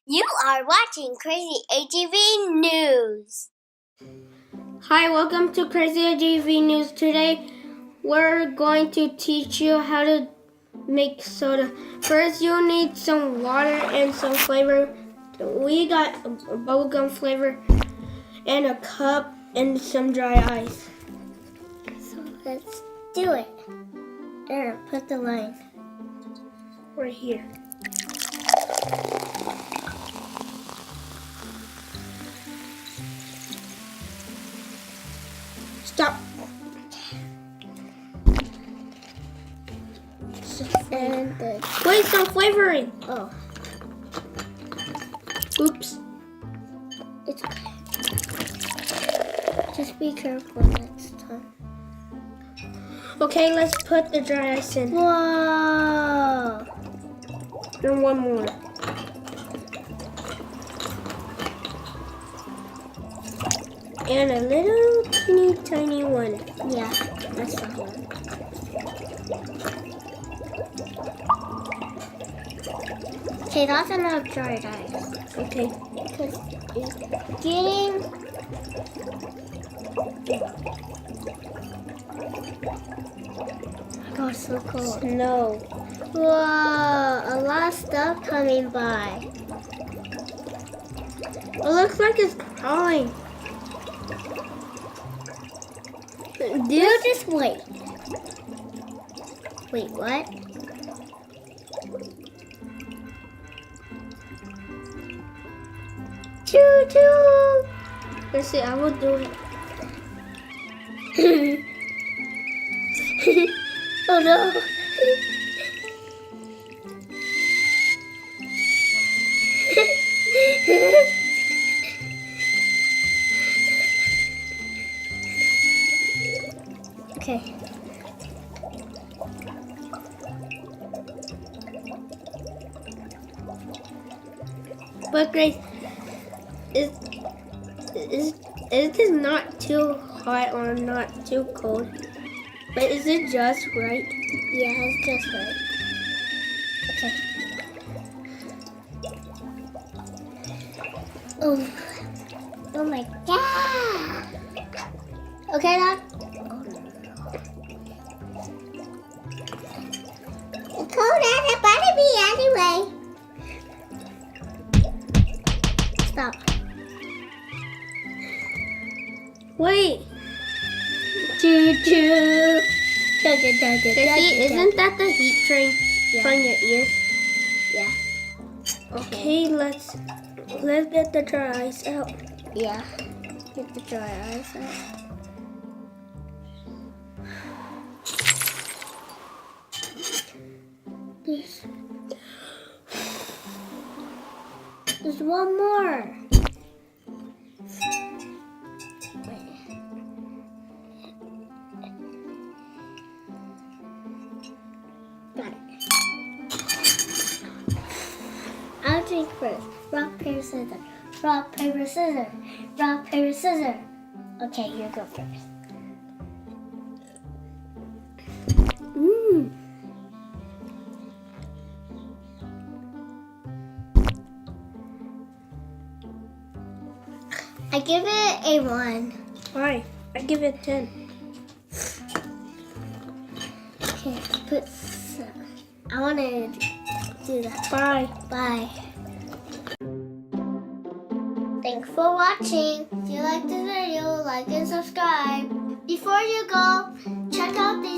You are watching Crazy ATV News. Hi, welcome to Crazy ATV News. Today, we're going to teach you how to make soda. First, you'll need some water and some flavor. We got a bubblegum flavor and a cup and some dry ice. So let's do it. There, put the line. Right here. Stop. And Wait, some flavoring. oh, Oops. it's okay. Just be careful next time. Okay, let's put the dry ice in. Whoa! And one more. And a little teeny tiny one. Yeah, that's the one. Okay, that's enough dried ice. Okay. Because it's getting... Oh, it's so cold. Snow. Whoa, a lot of stuff coming by. It looks like it's crawling. You just wait. Wait, what? Choo choo! Let's see, I will do it. Oh no! Okay. But Grace, it is not too hot or not too cold. But is it just right? Yeah, it's just right. Okay. Oh. Oh my god. Okay, Doc. It's cold as it better be anyway. Stop. Wait. Choo choo. Gracie, Gracie, isn't that the heat train from your ear? Yeah. Okay, let's get the dry ice out. Yeah. Get the dry ice out. There's one more. Got it. I'll drink first. Rock, paper, scissors. Rock, paper, scissors. Rock, paper, scissors. Okay, you go first. Mmm. I give it a 1. Why? I give it 10. Okay, put some. I want to do that. Bye. Bye. Thanks for watching. If you like this video, like and subscribe. Before you go, check out these